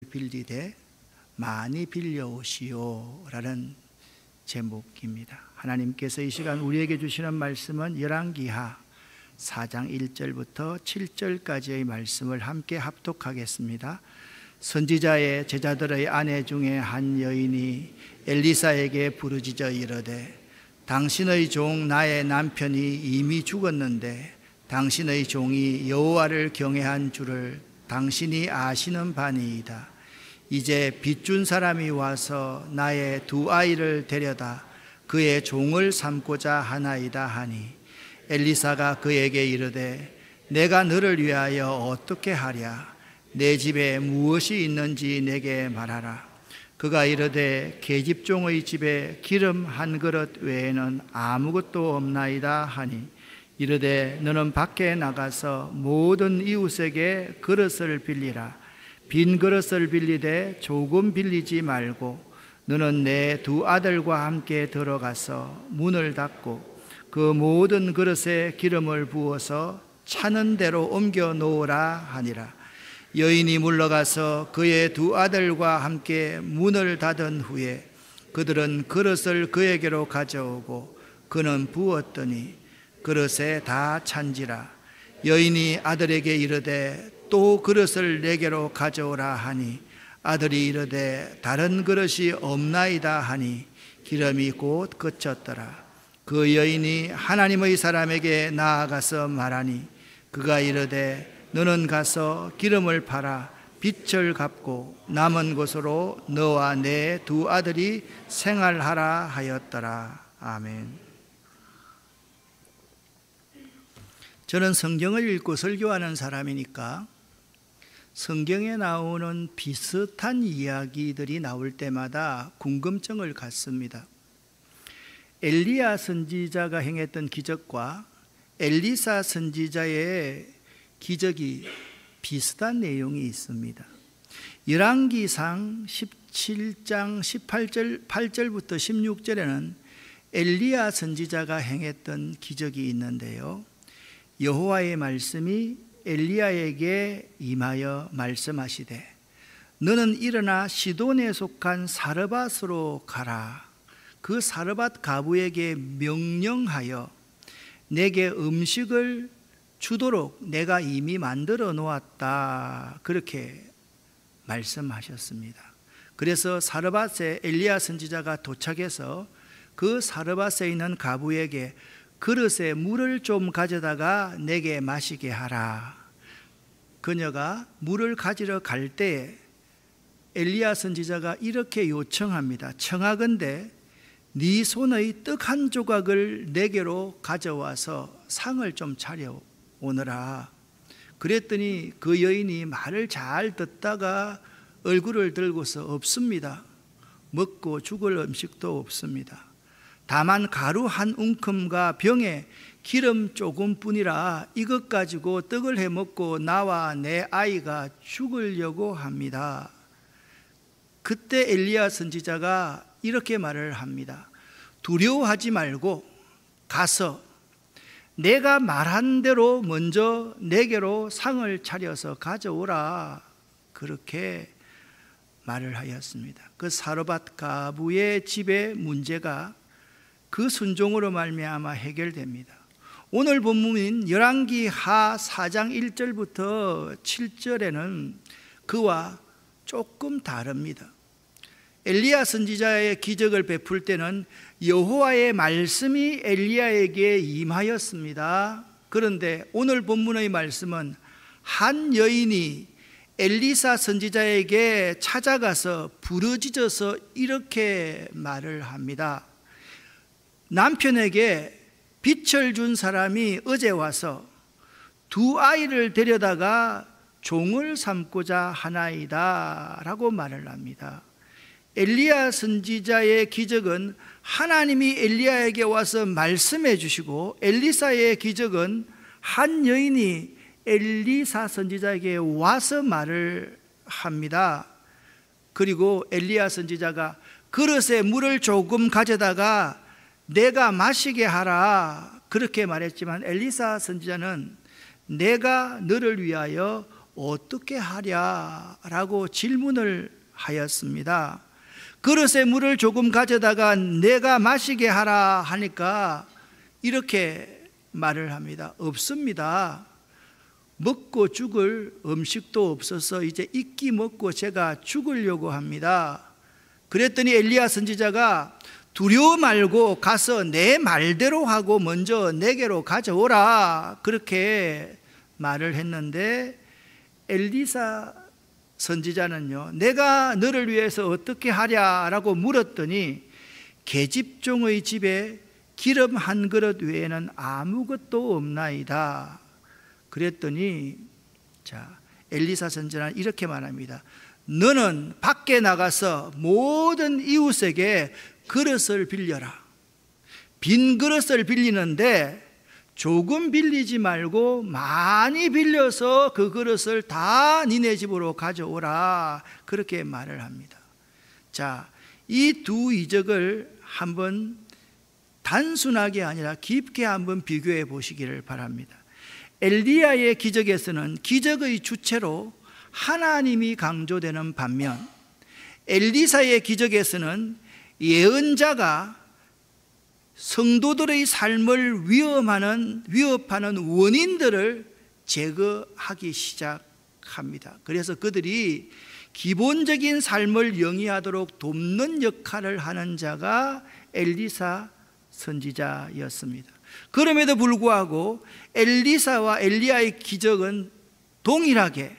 빌리되 많이 빌려오시오 라는 제목입니다. 하나님께서 이 시간 우리에게 주시는 말씀은 열왕기하 4장 1절부터 7절까지의 말씀을 함께 합독하겠습니다. 선지자의 제자들의 아내 중에 한 여인이 엘리사에게 부르짖어 이르되 당신의 종 나의 남편이 이미 죽었는데 당신의 종이 여호와를 경외한 줄을 당신이 아시는 바니이다. 이제 빚준 사람이 와서 나의 두 아이를 데려다 그의 종을 삼고자 하나이다 하니 엘리사가 그에게 이르되 내가 너를 위하여 어떻게 하랴? 내 집에 무엇이 있는지 내게 말하라. 그가 이르되 계집종의 집에 기름 한 그릇 외에는 아무것도 없나이다 하니 이르되 너는 밖에 나가서 모든 이웃에게 그릇을 빌리라. 빈 그릇을 빌리되 조금 빌리지 말고 너는 내 두 아들과 함께 들어가서 문을 닫고 그 모든 그릇에 기름을 부어서 차는 대로 옮겨 놓으라 하니라. 여인이 물러가서 그의 두 아들과 함께 문을 닫은 후에 그들은 그릇을 그에게로 가져오고 그는 부었더니 그릇에 다 찬지라. 여인이 아들에게 이르되 또 그릇을 내게로 가져오라 하니 아들이 이르되 다른 그릇이 없나이다 하니 기름이 곧 그쳤더라. 그 여인이 하나님의 사람에게 나아가서 말하니 그가 이르되 너는 가서 기름을 팔아 빚을 갚고 남은 것으로 너와 내 두 아들이 생활하라 하였더라. 아멘. 저는 성경을 읽고 설교하는 사람이니까 성경에 나오는 비슷한 이야기들이 나올 때마다 궁금증을 갖습니다. 엘리야 선지자가 행했던 기적과 엘리사 선지자의 기적이 비슷한 내용이 있습니다. 열왕기상 17장 8절부터 16절에는 엘리야 선지자가 행했던 기적이 있는데요, 여호와의 말씀이 엘리야에게 임하여 말씀하시되 너는 일어나 시돈에 속한 사르밧으로 가라. 그 사르밧 가부에게 명령하여 내게 음식을 주도록 내가 이미 만들어 놓았다. 그렇게 말씀하셨습니다. 그래서 사르밧에 엘리야 선지자가 도착해서 그 사르밧에 있는 가부에게 그릇에 물을 좀 가져다가 내게 마시게 하라. 그녀가 물을 가지러 갈 때에 엘리야 선지자가 이렇게 요청합니다. 청하건대 네 손의 떡 한 조각을 내게로 가져와서 상을 좀 차려 오너라. 그랬더니 그 여인이 말을 잘 듣다가 얼굴을 들고서 없습니다. 먹고 죽을 음식도 없습니다. 다만 가루 한 움큼과 병에 기름 조금뿐이라 이것 가지고 떡을 해 먹고 나와 내 아이가 죽으려고 합니다. 그때 엘리야 선지자가 이렇게 말을 합니다. 두려워하지 말고 가서 내가 말한 대로 먼저 내게로 상을 차려서 가져오라. 그렇게 말을 하였습니다. 그 사르밧 가부의 집의 문제가 그 순종으로 말미암아 해결됩니다. 오늘 본문인 열왕기하 4장 1절부터 7절에는 그와 조금 다릅니다. 엘리야 선지자의 기적을 베풀 때는 여호와의 말씀이 엘리야에게 임하였습니다. 그런데 오늘 본문의 말씀은 한 여인이 엘리사 선지자에게 찾아가서 부르짖어서 이렇게 말을 합니다. 남편에게 빚을 준 사람이 어제 와서 두 아이를 데려다가 종을 삼고자 하나이다 라고 말을 합니다. 엘리야 선지자의 기적은 하나님이 엘리야에게 와서 말씀해 주시고, 엘리사의 기적은 한 여인이 엘리사 선지자에게 와서 말을 합니다. 그리고 엘리야 선지자가 그릇에 물을 조금 가져다가 내가 마시게 하라 그렇게 말했지만 엘리사 선지자는 내가 너를 위하여 어떻게 하랴라고 질문을 하였습니다. 그릇에 물을 조금 가져다가 내가 마시게 하라 하니까 이렇게 말을 합니다. 없습니다. 먹고 죽을 음식도 없어서 이제 이끼 먹고 제가 죽으려고 합니다. 그랬더니 엘리야 선지자가 두려워 말고 가서 내 말대로 하고 먼저 내게로 가져오라, 그렇게 말을 했는데 엘리사 선지자는요, 내가 너를 위해서 어떻게 하랴라고 물었더니 계집종의 집에 기름 한 그릇 외에는 아무것도 없나이다. 그랬더니 엘리사 선지자는 이렇게 말합니다. 너는 밖에 나가서 모든 이웃에게 그릇을 빌려라. 빈 그릇을 빌리는데 조금 빌리지 말고 많이 빌려서 그 그릇을 다 니네 집으로 가져오라, 그렇게 말을 합니다. 이 두 이적을 한번 단순하게 아니라 깊게 한번 비교해 보시기를 바랍니다. 엘리야의 기적에서는 기적의 주체로 하나님이 강조되는 반면 엘리사의 기적에서는 예언자가 성도들의 삶을 위협하는 원인들을 제거하기 시작합니다. 그래서 그들이 기본적인 삶을 영위하도록 돕는 역할을 하는 자가 엘리사 선지자였습니다. 그럼에도 불구하고 엘리사와 엘리야의 기적은 동일하게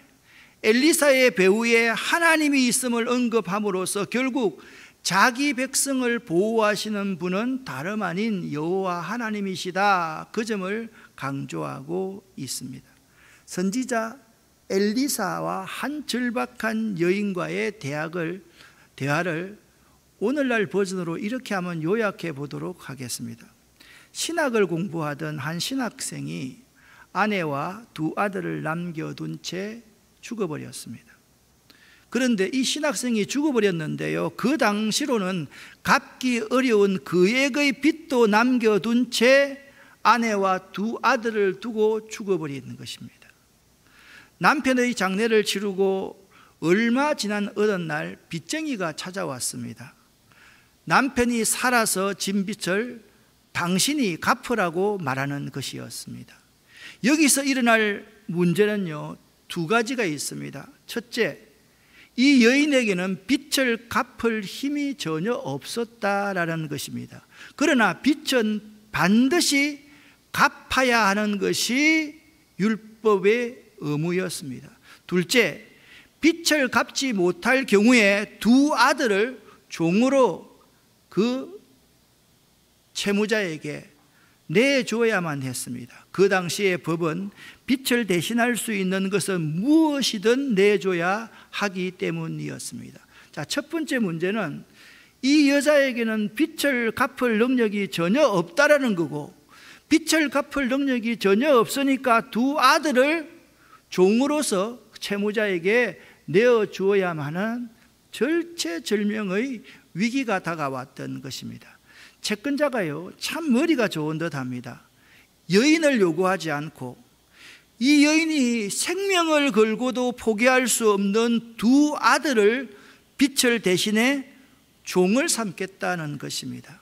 엘리사의 배후에 하나님이 있음을 언급함으로써 결국 자기 백성을 보호하시는 분은 다름 아닌 여호와 하나님이시다, 그 점을 강조하고 있습니다. 선지자 엘리사와 한 절박한 여인과의 대화를 오늘날 버전으로 이렇게 한번 요약해 보도록 하겠습니다. 신학을 공부하던 한 신학생이 아내와 두 아들을 남겨둔 채 죽어버렸습니다. 그런데 이 신학생이 죽어버렸는데요, 그 당시로는 갚기 어려운 그액의 빚도 남겨둔 채 아내와 두 아들을 두고 죽어버리는 것입니다. 남편의 장례를 치르고 얼마 지난 어느 날 빚쟁이가 찾아왔습니다. 남편이 살아서 진 빚을 당신이 갚으라고 말하는 것이었습니다. 여기서 일어날 문제는요, 두 가지가 있습니다. 첫째, 이 여인에게는 빚을 갚을 힘이 전혀 없었다라는 것입니다. 그러나 빚은 반드시 갚아야 하는 것이 율법의 의무였습니다. 둘째, 빚을 갚지 못할 경우에 두 아들을 종으로 그 채무자에게 내줘야만 했습니다. 그 당시의 법은 빚을 대신할 수 있는 것은 무엇이든 내줘야 하기 때문이었습니다. 첫 번째 문제는 이 여자에게는 빚을 갚을 능력이 전혀 없다라는 거고, 빚을 갚을 능력이 전혀 없으니까 두 아들을 종으로서 채무자에게 내어주어야만 하는 절체절명의 위기가 다가왔던 것입니다. 채권자가요, 참 머리가 좋은 듯합니다. 여인을 요구하지 않고 이 여인이 생명을 걸고도 포기할 수 없는 두 아들을 빚을 대신에 종을 삼겠다는 것입니다.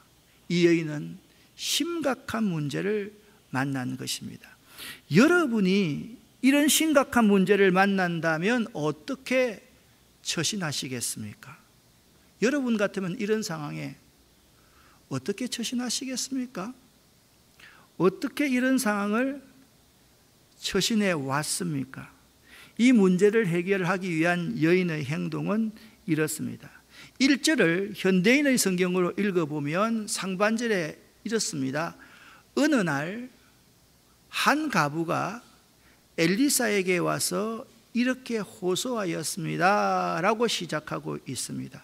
이 여인은 심각한 문제를 만난 것입니다. 여러분이 이런 심각한 문제를 만난다면 어떻게 처신하시겠습니까? 여러분 같으면 이런 상황에 어떻게 처신하시겠습니까? 어떻게 이런 상황을 처신해 왔습니까? 이 문제를 해결하기 위한 여인의 행동은 이렇습니다. 1절을 현대인의 성경으로 읽어보면 상반절에 이렇습니다. 어느 날 한 과부가 엘리사에게 와서 이렇게 호소하였습니다 라고 시작하고 있습니다.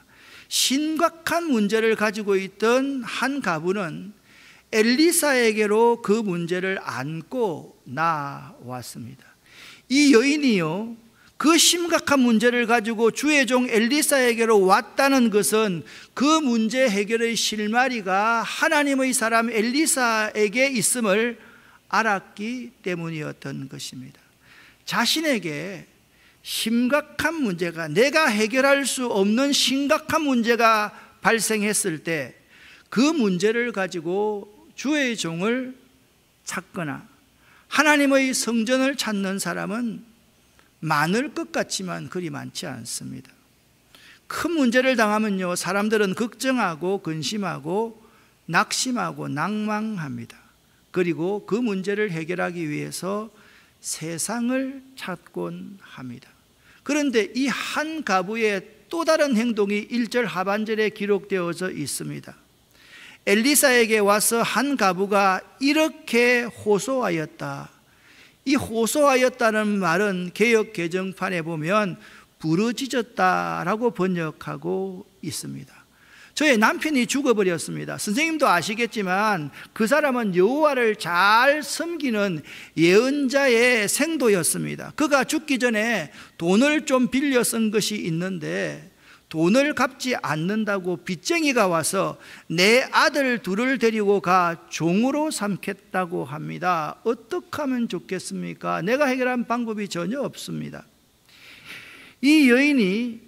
심각한 문제를 가지고 있던 한 과부는 엘리사에게로 그 문제를 안고 나왔습니다. 이 여인이요, 그 심각한 문제를 가지고 주의 종 엘리사에게로 왔다는 것은 그 문제 해결의 실마리가 하나님의 사람 엘리사에게 있음을 알았기 때문이었던 것입니다. 자신에게 심각한 문제가, 내가 해결할 수 없는 심각한 문제가 발생했을 때 그 문제를 가지고 주의 종을 찾거나 하나님의 성전을 찾는 사람은 많을 것 같지만 그리 많지 않습니다. 큰 문제를 당하면요, 사람들은 걱정하고 근심하고 낙심하고 낭망합니다. 그리고 그 문제를 해결하기 위해서 세상을 찾곤 합니다. 그런데 이 한 가부의 또 다른 행동이 1절 하반절에 기록되어져 있습니다. 엘리사에게 와서 한 가부가 이렇게 호소하였다. 이 호소하였다는 말은 개역 개정판에 보면 부르짖었다라고 번역하고 있습니다. 저의 남편이 죽어버렸습니다. 선생님도 아시겠지만 그 사람은 여호와를 잘 섬기는 예언자의 생도였습니다. 그가 죽기 전에 돈을 좀 빌려 쓴 것이 있는데 돈을 갚지 않는다고 빚쟁이가 와서 내 아들 둘을 데리고 가 종으로 삼겠다고 합니다. 어떻게 하면 좋겠습니까? 내가 해결한 방법이 전혀 없습니다. 이 여인이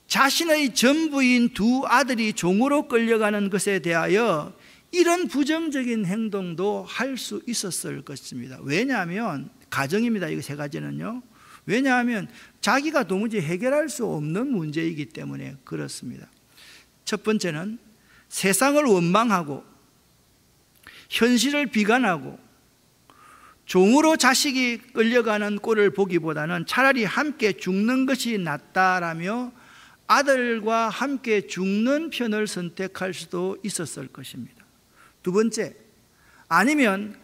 자신의 전부인 두 아들이 종으로 끌려가는 것에 대하여 이런 부정적인 행동도 할 수 있었을 것입니다. 왜냐하면 가정입니다. 이거 세 가지는요. 왜냐하면 자기가 도무지 해결할 수 없는 문제이기 때문에 그렇습니다. 첫 번째는 세상을 원망하고 현실을 비관하고 종으로 자식이 끌려가는 꼴을 보기보다는 차라리 함께 죽는 것이 낫다라며 아들과 함께 죽는 편을 선택할 수도 있었을 것입니다. 두 번째, 아니면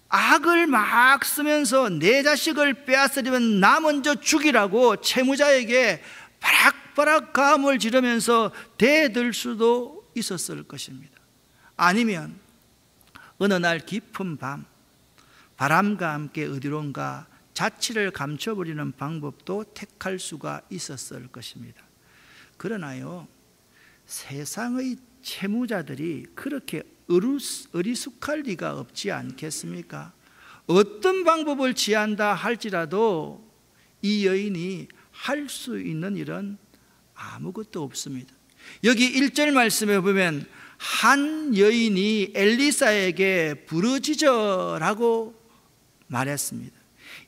악을 막 쓰면서 내 자식을 빼앗으려면 나 먼저 죽이라고 채무자에게 바락바락 감을 지르면서 대들 수도 있었을 것입니다. 아니면 어느 날 깊은 밤 바람과 함께 어디론가 자취를 감춰버리는 방법도 택할 수가 있었을 것입니다. 그러나요, 세상의 채무자들이 그렇게 어리숙할 리가 없지 않겠습니까? 어떤 방법을 취한다 할지라도 이 여인이 할 수 있는 일은 아무것도 없습니다. 여기 1절 말씀에 보면 한 여인이 엘리사에게 부르짖어라고 말했습니다.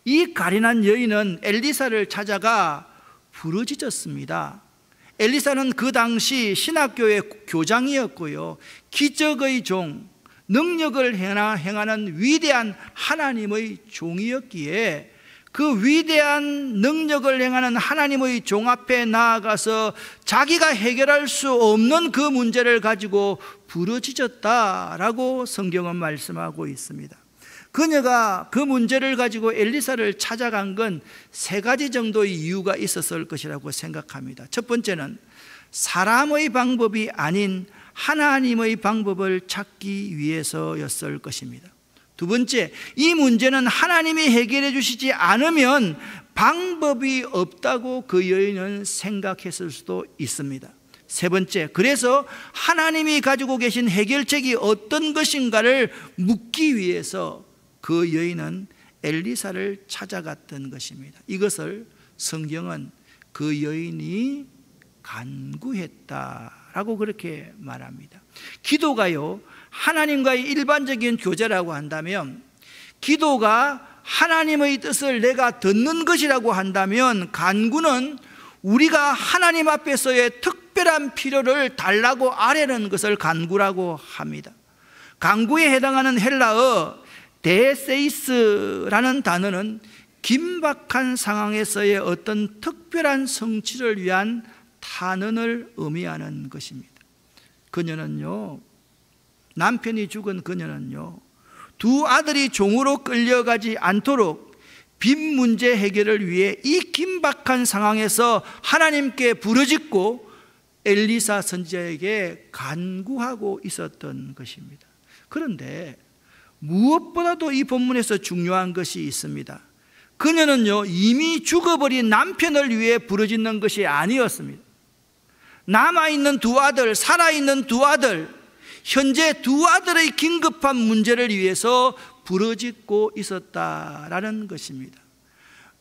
이 가련한 여인은 엘리사를 찾아가 부르짖었습니다. 엘리사는 그 당시 신학교의 교장이었고요, 기적의 종, 능력을 행하는 위대한 하나님의 종이었기에 그 위대한 능력을 행하는 하나님의 종 앞에 나아가서 자기가 해결할 수 없는 그 문제를 가지고 부르짖었다라고 성경은 말씀하고 있습니다. 그녀가 그 문제를 가지고 엘리사를 찾아간 건 세 가지 정도의 이유가 있었을 것이라고 생각합니다. 첫 번째는 사람의 방법이 아닌 하나님의 방법을 찾기 위해서였을 것입니다. 두 번째, 이 문제는 하나님이 해결해 주시지 않으면 방법이 없다고 그 여인은 생각했을 수도 있습니다. 세 번째, 그래서 하나님이 가지고 계신 해결책이 어떤 것인가를 묻기 위해서 그 여인은 엘리사를 찾아갔던 것입니다. 이것을 성경은 그 여인이 간구했다라고 그렇게 말합니다. 기도가요, 하나님과의 일반적인 교제라고 한다면, 기도가 하나님의 뜻을 내가 듣는 것이라고 한다면, 간구는 우리가 하나님 앞에서의 특별한 필요를 달라고 아뢰는 것을 간구라고 합니다. 간구에 해당하는 헬라어 데세이스라는 단어는 긴박한 상황에서의 어떤 특별한 성취를 위한 탄원을 의미하는 것입니다. 그녀는요, 남편이 죽은 그녀는요, 두 아들이 종으로 끌려가지 않도록 빚 문제 해결을 위해 이 긴박한 상황에서 하나님께 부르짖고 엘리사 선지자에게 간구하고 있었던 것입니다. 그런데 무엇보다도 이 본문에서 중요한 것이 있습니다. 그녀는요, 이미 죽어버린 남편을 위해 부르짖는 것이 아니었습니다. 남아있는 두 아들, 살아있는 두 아들, 현재 두 아들의 긴급한 문제를 위해서 부르짖고 있었다라는 것입니다.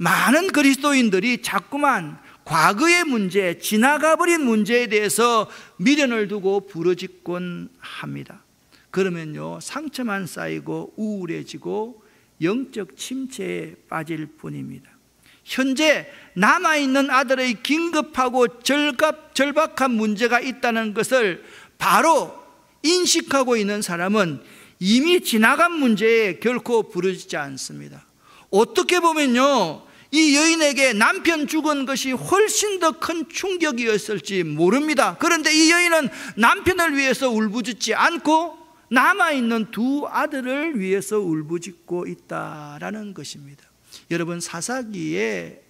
많은 그리스도인들이 자꾸만 과거의 문제, 지나가버린 문제에 대해서 미련을 두고 부르짖곤 합니다. 그러면요, 상처만 쌓이고 우울해지고 영적 침체에 빠질 뿐입니다. 현재 남아있는 아들의 긴급하고 절박한 문제가 있다는 것을 바로 인식하고 있는 사람은 이미 지나간 문제에 결코 부르짖지 않습니다. 어떻게 보면요, 이 여인에게 남편 죽은 것이 훨씬 더 큰 충격이었을지 모릅니다. 그런데 이 여인은 남편을 위해서 울부짖지 않고 남아있는 두 아들을 위해서 울부짖고 있다라는 것입니다. 여러분, 사사시대에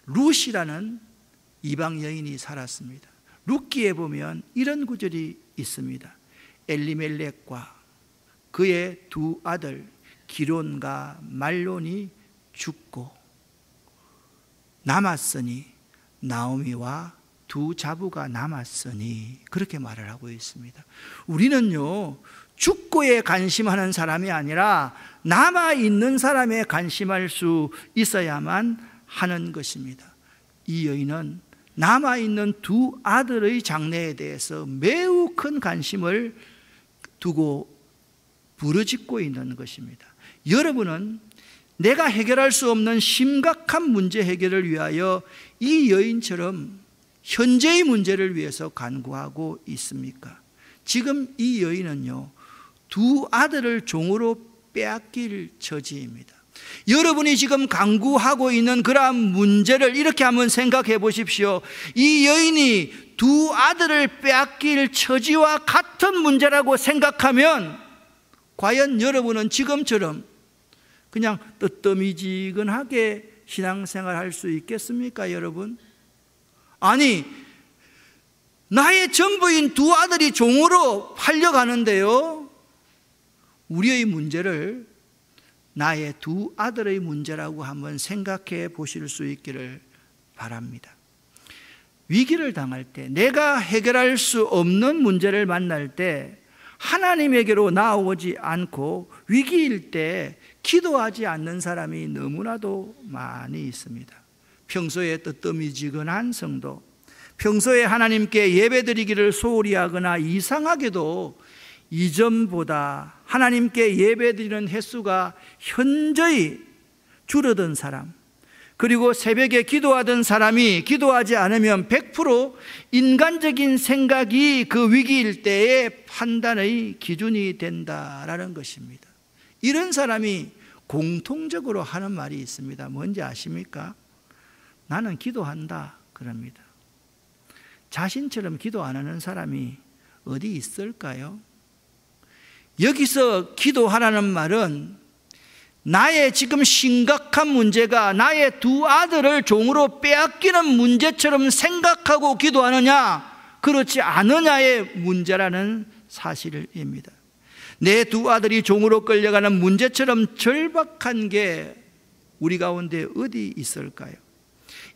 룻이라는 이방 여인이 살았습니다. 룻기에 보면 이런 구절이 있습니다. 엘리멜렉과 그의 두 아들 기론과 말론이 죽고 남았으니 나오미와 두 자부가 남았으니, 그렇게 말을 하고 있습니다. 우리는요, 죽고에 관심하는 사람이 아니라 남아있는 사람에 관심할 수 있어야만 하는 것입니다. 이 여인은 남아있는 두 아들의 장래에 대해서 매우 큰 관심을 두고 부르짖고 있는 것입니다. 여러분은 내가 해결할 수 없는 심각한 문제 해결을 위하여 이 여인처럼 현재의 문제를 위해서 간구하고 있습니까? 지금 이 여인은요, 두 아들을 종으로 빼앗길 처지입니다. 여러분이 지금 간구하고 있는 그러한 문제를 이렇게 한번 생각해 보십시오. 이 여인이 두 아들을 빼앗길 처지와 같은 문제라고 생각하면 과연 여러분은 지금처럼 그냥 뜨뜨미지근하게 신앙생활 할 수 있겠습니까, 여러분? 아니, 나의 전부인 두 아들이 종으로 팔려가는데요, 우리의 문제를 나의 두 아들의 문제라고 한번 생각해 보실 수 있기를 바랍니다. 위기를 당할 때, 내가 해결할 수 없는 문제를 만날 때 하나님에게로 나오지 않고 위기일 때 기도하지 않는 사람이 너무나도 많이 있습니다. 평소에 뜨뜨미지근한 성도, 평소에 하나님께 예배드리기를 소홀히 하거나 이상하게도 이전보다 하나님께 예배드리는 횟수가 현저히 줄어든 사람, 그리고 새벽에 기도하던 사람이 기도하지 않으면 100% 인간적인 생각이 그 위기일 때의 판단의 기준이 된다라는 것입니다. 이런 사람이 공통적으로 하는 말이 있습니다. 뭔지 아십니까? 나는 기도한다 그럽니다. 자신처럼 기도 안 하는 사람이 어디 있을까요? 여기서 기도하라는 말은 나의 지금 심각한 문제가 나의 두 아들을 종으로 빼앗기는 문제처럼 생각하고 기도하느냐, 그렇지 않느냐의 문제라는 사실입니다. 내 두 아들이 종으로 끌려가는 문제처럼 절박한 게 우리 가운데 어디 있을까요?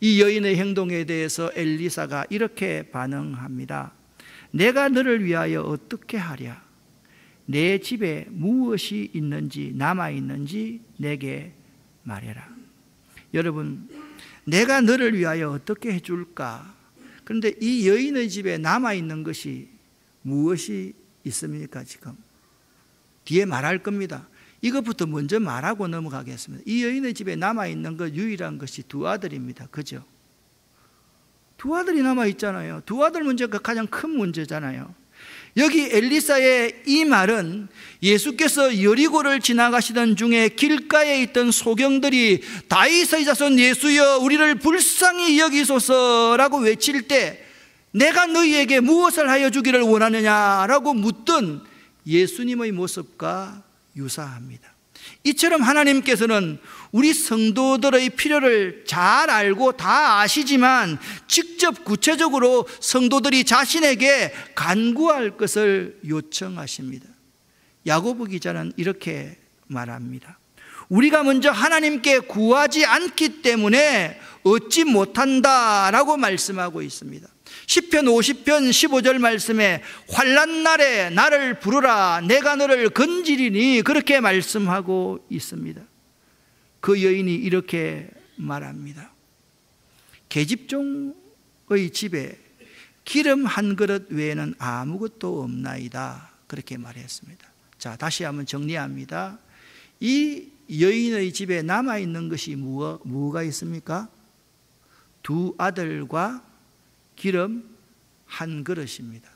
이 여인의 행동에 대해서 엘리사가 이렇게 반응합니다. 내가 너를 위하여 어떻게 하랴? 내 집에 무엇이 있는지 남아있는지 내게 말해라. 여러분, 내가 너를 위하여 어떻게 해줄까? 그런데 이 여인의 집에 남아있는 것이 무엇이 있습니까? 지금 뒤에 말할 겁니다. 이것부터 먼저 말하고 넘어가겠습니다. 이 여인의 집에 남아있는 것 유일한 것이 두 아들입니다. 그죠? 두 아들이 남아있잖아요. 두 아들 문제가 가장 큰 문제잖아요. 여기 엘리사의 이 말은 예수께서 여리고를 지나가시던 중에 길가에 있던 소경들이 다윗의 자손 예수여 우리를 불쌍히 여기소서라고 외칠 때 내가 너희에게 무엇을 하여 주기를 원하느냐라고 묻던 예수님의 모습과 유사합니다. 이처럼 하나님께서는 우리 성도들의 필요를 잘 알고 다 아시지만 직접 구체적으로 성도들이 자신에게 간구할 것을 요청하십니다. 야고보 기자는 이렇게 말합니다. 우리가 먼저 하나님께 구하지 않기 때문에 얻지 못한다라고 말씀하고 있습니다. 시편 50편 15절 말씀에 환난 날에 나를 부르라 내가 너를 건지리니 그렇게 말씀하고 있습니다. 그 여인이 이렇게 말합니다. 계집종의 집에 기름 한 그릇 외에는 아무것도 없나이다. 그렇게 말했습니다. 자, 다시 한번 정리합니다. 이 여인의 집에 남아있는 것이 뭐가 있습니까? 두 아들과 기름 한 그릇입니다.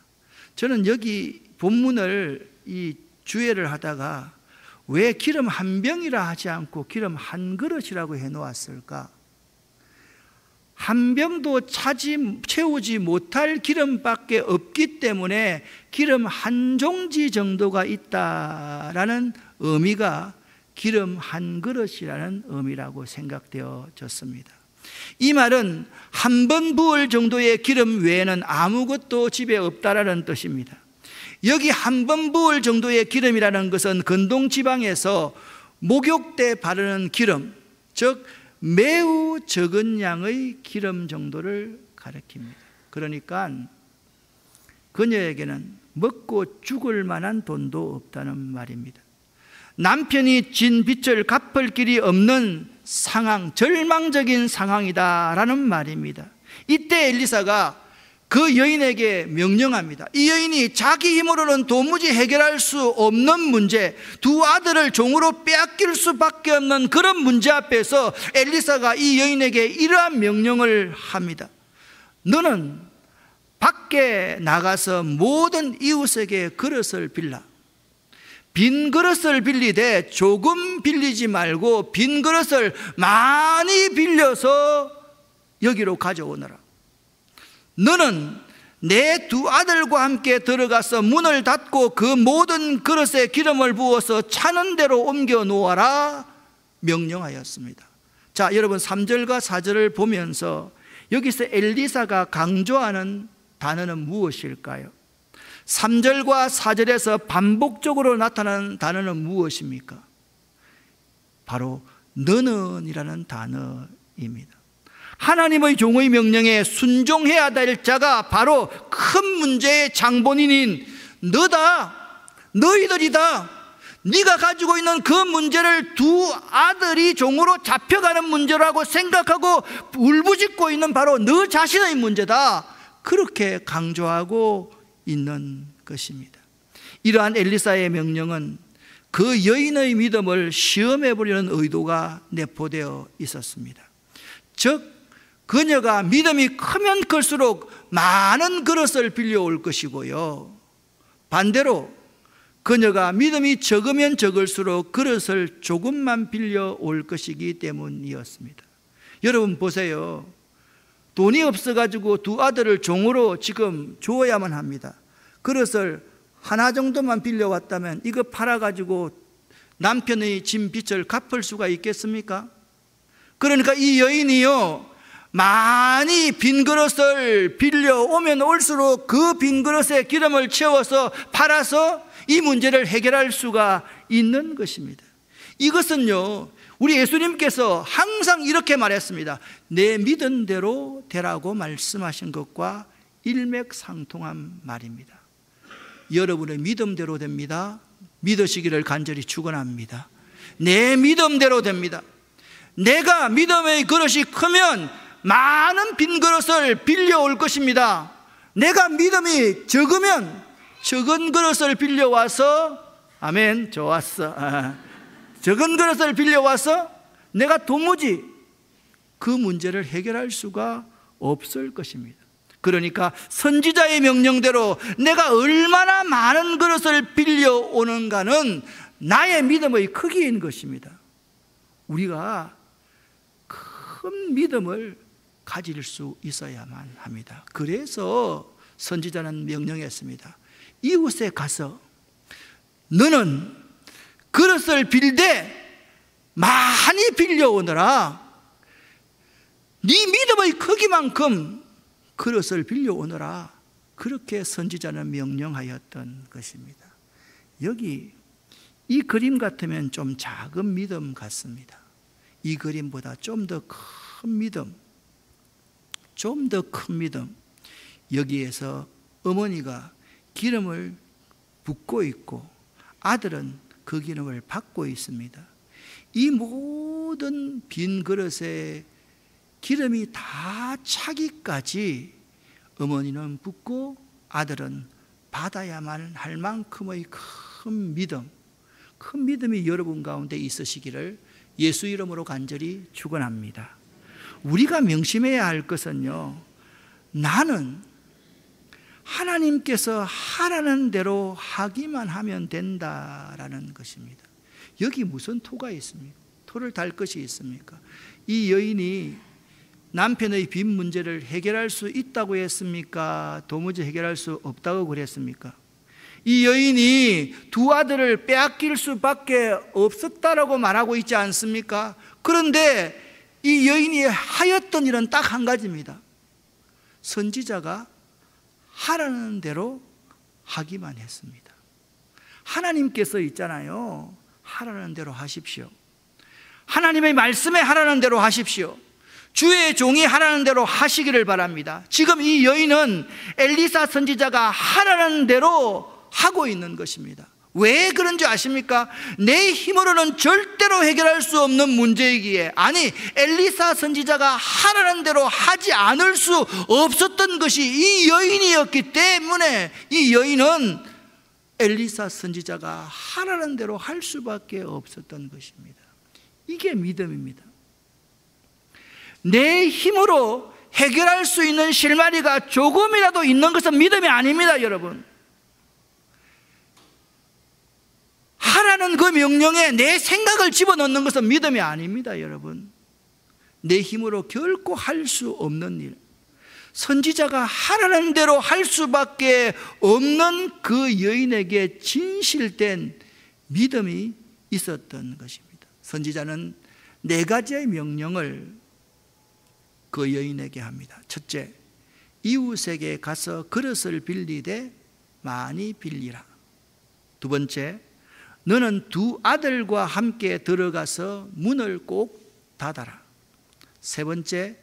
저는 여기 본문을 이 주애를 하다가 왜 기름 한 병이라 하지 않고 기름 한 그릇이라고 해놓았을까? 한 병도 채우지 못할 기름밖에 없기 때문에 기름 한 종지 정도가 있다라는 의미가 기름 한 그릇이라는 의미라고 생각되어졌습니다. 이 말은 한 번 부을 정도의 기름 외에는 아무것도 집에 없다라는 뜻입니다. 여기 한 번 부을 정도의 기름이라는 것은 근동 지방에서 목욕 때 바르는 기름, 즉 매우 적은 양의 기름 정도를 가리킵니다. 그러니까 그녀에게는 먹고 죽을 만한 돈도 없다는 말입니다. 남편이 진 빚을 갚을 길이 없는 상황, 절망적인 상황이다라는 말입니다. 이때 엘리사가 그 여인에게 명령합니다. 이 여인이 자기 힘으로는 도무지 해결할 수 없는 문제, 두 아들을 종으로 빼앗길 수밖에 없는 그런 문제 앞에서 엘리사가 이 여인에게 이러한 명령을 합니다. 너는 밖에 나가서 모든 이웃에게 그릇을 빌라. 빈 그릇을 빌리되 조금 빌리지 말고 빈 그릇을 많이 빌려서 여기로 가져오너라. 너는 내 두 아들과 함께 들어가서 문을 닫고 그 모든 그릇에 기름을 부어서 차는 대로 옮겨 놓아라 명령하였습니다. 자, 여러분 3절과 4절을 보면서 여기서 엘리사가 강조하는 단어는 무엇일까요? 3절과 4절에서 반복적으로 나타나는 단어는 무엇입니까? 바로 너는이라는 단어입니다. 하나님의 종의 명령에 순종해야 될 자가 바로 큰 문제의 장본인인 너다, 너희들이다. 네가 가지고 있는 그 문제를 두 아들이 종으로 잡혀가는 문제라고 생각하고 울부짖고 있는 바로 너 자신의 문제다. 그렇게 강조하고 있는 것입니다. 이러한 엘리사의 명령은 그 여인의 믿음을 시험해 보려는 의도가 내포되어 있었습니다. 즉 그녀가 믿음이 크면 클수록 많은 그릇을 빌려올 것이고요, 반대로 그녀가 믿음이 적으면 적을수록 그릇을 조금만 빌려올 것이기 때문이었습니다. 여러분 보세요. 돈이 없어가지고 두 아들을 종으로 지금 주어야만 합니다. 그릇을 하나 정도만 빌려왔다면 이거 팔아가지고 남편의 진 빚을 갚을 수가 있겠습니까? 그러니까 이 여인이요, 많이 빈 그릇을 빌려오면 올수록 그 빈 그릇에 기름을 채워서 팔아서 이 문제를 해결할 수가 있는 것입니다. 이것은요, 우리 예수님께서 항상 이렇게 말했습니다. 내 믿은 대로 되라고 말씀하신 것과 일맥상통한 말입니다. 여러분의 믿음대로 됩니다. 믿으시기를 간절히 축원합니다. 내 믿음대로 됩니다. 내가 믿음의 그릇이 크면 많은 빈 그릇을 빌려올 것입니다. 내가 믿음이 적으면 적은 그릇을 빌려와서, 아멘, 좋았어. 적은 그릇을 빌려와서 내가 도무지 그 문제를 해결할 수가 없을 것입니다. 그러니까 선지자의 명령대로 내가 얼마나 많은 그릇을 빌려오는가는 나의 믿음의 크기인 것입니다. 우리가 큰 믿음을 가질 수 있어야만 합니다. 그래서 선지자는 명령했습니다. 이웃에 가서 너는 그릇을 빌되 많이 빌려오너라. 네 믿음의 크기만큼 그릇을 빌려오너라. 그렇게 선지자는 명령하였던 것입니다. 여기 이 그림 같으면 좀 작은 믿음 같습니다. 이 그림보다 좀 더 큰 믿음, 좀 더 큰 믿음. 여기에서 어머니가 기름을 붓고 있고 아들은 그 기름을 받고 있습니다. 이 모든 빈 그릇에 기름이 다 차기까지 어머니는 붓고 아들은 받아야만 할 만큼의 큰 믿음이 여러분 가운데 있으시기를 예수 이름으로 간절히 축원합니다. 우리가 명심해야 할 것은요, 나는 하나님께서 하라는 대로 하기만 하면 된다라는 것입니다. 여기 무슨 토가 있습니까? 토를 달 것이 있습니까? 이 여인이 남편의 빚 문제를 해결할 수 있다고 했습니까? 도무지 해결할 수 없다고 그랬습니까? 이 여인이 두 아들을 빼앗길 수밖에 없었다라고 말하고 있지 않습니까? 그런데 이 여인이 하였던 일은 딱 한 가지입니다. 선지자가 하라는 대로 하기만 했습니다. 하나님께서 있잖아요, 하라는 대로 하십시오. 하나님의 말씀에 하라는 대로 하십시오. 주의 종이 하라는 대로 하시기를 바랍니다. 지금 이 여인은 엘리사 선지자가 하라는 대로 하고 있는 것입니다. 왜 그런지 아십니까? 내 힘으로는 절대로 해결할 수 없는 문제이기에, 아니 엘리사 선지자가 하라는 대로 하지 않을 수 없었던 것이 이 여인이었기 때문에 이 여인은 엘리사 선지자가 하라는 대로 할 수밖에 없었던 것입니다. 이게 믿음입니다. 내 힘으로 해결할 수 있는 실마리가 조금이라도 있는 것은 믿음이 아닙니다, 여러분. 하라는 그 명령에 내 생각을 집어넣는 것은 믿음이 아닙니다, 여러분. 내 힘으로 결코 할 수 없는 일, 선지자가 하라는 대로 할 수밖에 없는 그 여인에게 진실된 믿음이 있었던 것입니다. 선지자는 4가지의 명령을 그 여인에게 합니다. 첫째, 이웃에게 가서 그릇을 빌리되 많이 빌리라. 두 번째, 너는 두 아들과 함께 들어가서 문을 꼭 닫아라. 세 번째,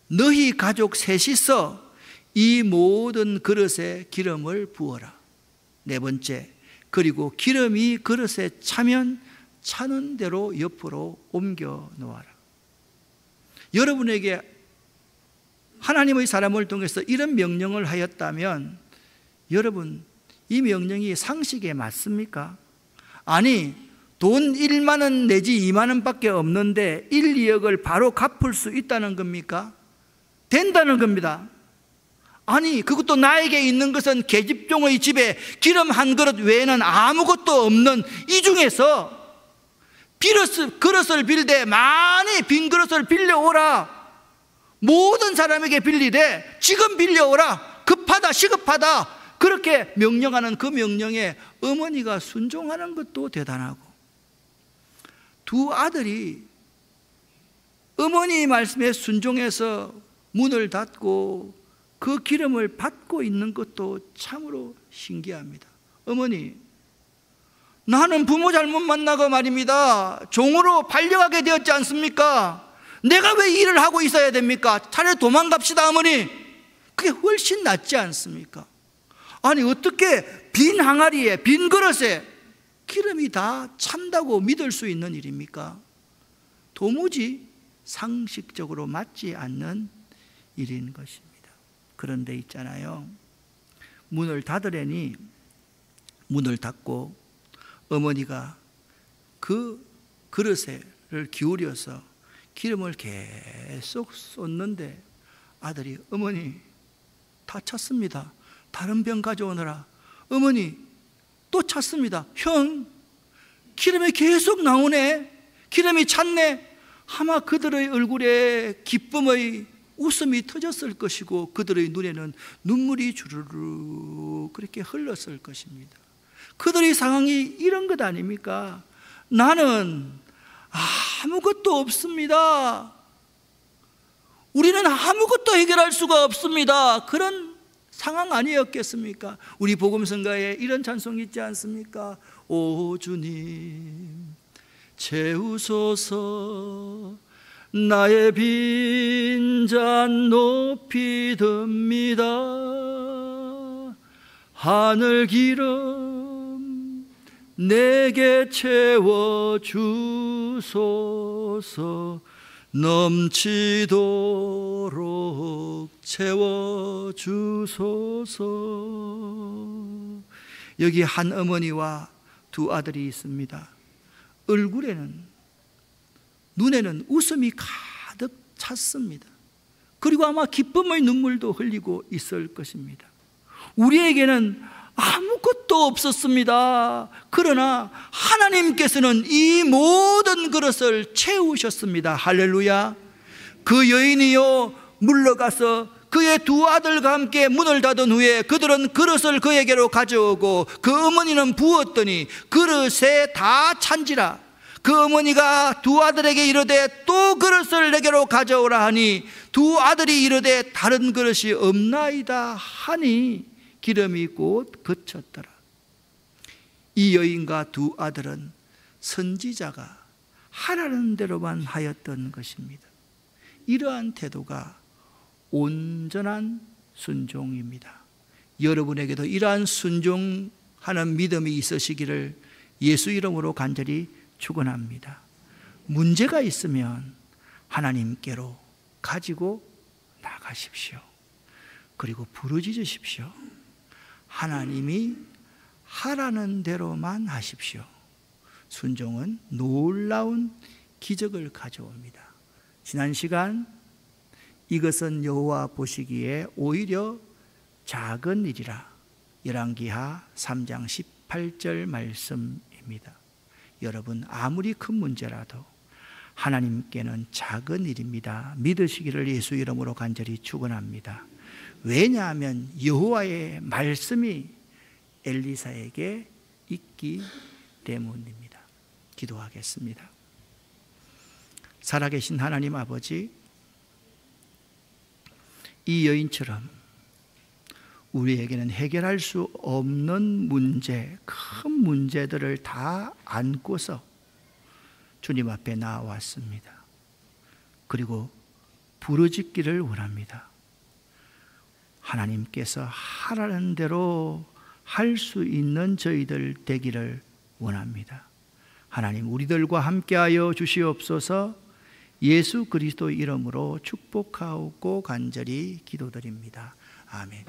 너희 가족 셋이서 이 모든 그릇에 기름을 부어라. 네 번째, 그리고 기름이 그릇에 차면 차는 대로 옆으로 옮겨 놓아라. 여러분에게 하나님의 사람을 통해서 이런 명령을 하였다면 여러분, 이 명령이 상식에 맞습니까? 아니, 돈 1만 원 내지 2만 원밖에 없는데 1, 2억을 바로 갚을 수 있다는 겁니까? 된다는 겁니다. 아니, 그것도 나에게 있는 것은 계집종의 집에 기름 한 그릇 외에는 아무것도 없는 이 중에서 그릇을 빌되 많이 빈 그릇을 빌려오라. 모든 사람에게 빌리되 지금 빌려오라. 급하다, 시급하다. 그렇게 명령하는 그 명령에 어머니가 순종하는 것도 대단하고, 두 아들이 어머니 말씀에 순종해서 문을 닫고 그 기름을 받고 있는 것도 참으로 신기합니다. 어머니, 나는 부모 잘못 만나고 말입니다, 종으로 팔려가게 되었지 않습니까? 내가 왜 일을 하고 있어야 됩니까? 차라리 도망갑시다, 어머니. 그게 훨씬 낫지 않습니까? 아니, 어떻게 빈 항아리에, 빈 그릇에 기름이 다 찬다고 믿을 수 있는 일입니까? 도무지 상식적으로 맞지 않는 일인 것입니다. 그런데 있잖아요, 문을 닫으려니 문을 닫고 어머니가 그 그릇을 기울여서 기름을 계속 쏟는데 아들이, 어머니 다 찼습니다. 다른 병 가져오느라. 어머니 또 찼습니다. 형, 기름이 계속 나오네. 기름이 찼네. 아마 그들의 얼굴에 기쁨의 웃음이 터졌을 것이고 그들의 눈에는 눈물이 주르르 그렇게 흘렀을 것입니다. 그들의 상황이 이런 것 아닙니까? 나는 아무것도 없습니다. 우리는 아무것도 해결할 수가 없습니다. 그런 상황 아니었겠습니까? 우리 복음성가에 이런 찬송이 있지 않습니까? 오 주님 채우소서, 나의 빈잔 높이 듭니다. 하늘 기름 내게 채워주소서. 넘치도록 채워주소서. 여기 한 어머니와 두 아들이 있습니다. 얼굴에는, 눈에는 웃음이 가득 찼습니다. 그리고 아마 기쁨의 눈물도 흘리고 있을 것입니다. 우리에게는 아무것도 없었습니다. 그러나 하나님께서는 이 모든 그릇을 채우셨습니다. 할렐루야. 그 여인이요 물러가서 그의 두 아들과 함께 문을 닫은 후에 그들은 그릇을 그에게로 가져오고 그 어머니는 부었더니 그릇에 다 찬지라. 그 어머니가 두 아들에게 이르되 또 그릇을 내게로 가져오라 하니 두 아들이 이르되 다른 그릇이 없나이다 하니 기름이 곧 그쳤더라. 이 여인과 두 아들은 선지자가 하라는 대로만 하였던 것입니다. 이러한 태도가 온전한 순종입니다. 여러분에게도 이러한 순종하는 믿음이 있으시기를 예수 이름으로 간절히 축원합니다. 문제가 있으면 하나님께로 가지고 나가십시오. 그리고 부르짖으십시오. 하나님이 하라는 대로만 하십시오. 순종은 놀라운 기적을 가져옵니다. 지난 시간 이것은 여호와 보시기에 오히려 작은 일이라, 열왕기하 3장 18절 말씀입니다. 여러분, 아무리 큰 문제라도 하나님께는 작은 일입니다. 믿으시기를 예수 이름으로 간절히 축원합니다. 왜냐하면 여호와의 말씀이 엘리사에게 있기 때문입니다. 기도하겠습니다. 살아계신 하나님 아버지, 이 여인처럼 우리에게는 해결할 수 없는 문제, 큰 문제들을 다 안고서 주님 앞에 나왔습니다. 그리고 부르짖기를 원합니다. 하나님께서 하라는 대로 할 수 있는 저희들 되기를 원합니다. 하나님, 우리들과 함께하여 주시옵소서. 예수 그리스도 이름으로 축복하고 간절히 기도드립니다. 아멘.